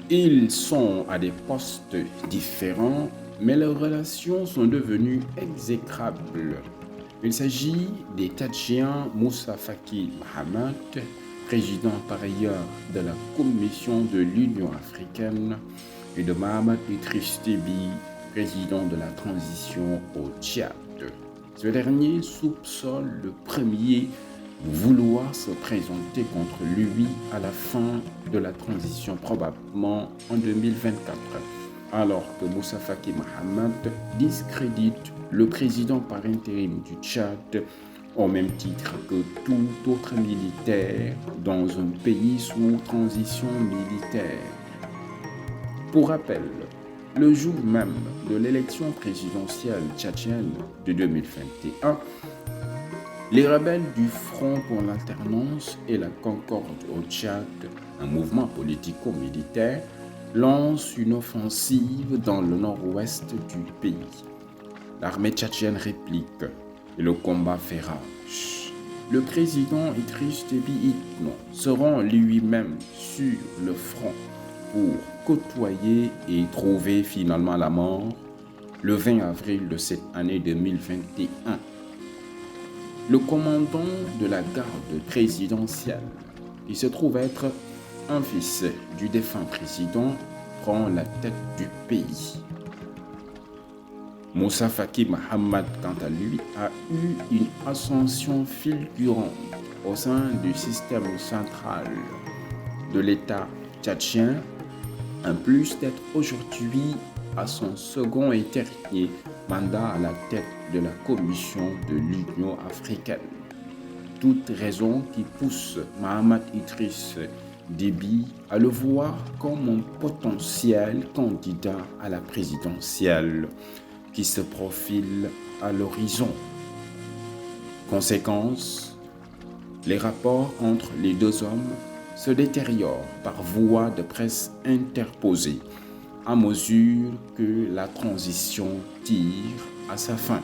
Ils sont à des postes différents, mais leurs relations sont devenues exécrables. Il s'agit des Tchadiens Moussa Faki Mahamat, président par ailleurs de la Commission de l'Union africaine, et de Mahamat Idriss Déby, président de la transition au Tchad. Ce dernier soupçonne le premier vouloir se présenter contre lui à la fin de la transition, probablement en 2024, alors que Moussa Faki Mahamat discrédite le président par intérim du Tchad au même titre que tout autre militaire dans un pays sous transition militaire. Pour rappel, le jour même de l'élection présidentielle tchadienne de 2021, les rebelles du Front pour l'alternance et la concorde au Tchad, un mouvement politico-militaire, lancent une offensive dans le nord-ouest du pays. L'armée tchadienne réplique et le combat fait rage. Le président Idriss Déby Itno se rend lui-même sur le front pour côtoyer et trouver finalement la mort le 20 avril de cette année 2021. Le commandant de la garde présidentielle, qui se trouve être un fils du défunt président, prend la tête du pays. Moussa Faki Mahamat, quant à lui, a eu une ascension fulgurante au sein du système central de l'État tchadien, en plus d'être aujourd'hui à son second et dernier mandat à la tête de la Commission de l'Union africaine. Toute raison qui pousse Mahamat Idriss Déby à le voir comme un potentiel candidat à la présidentielle qui se profile à l'horizon. Conséquence, les rapports entre les deux hommes se détériorent par voie de presse interposée à mesure que la transition tire à sa fin.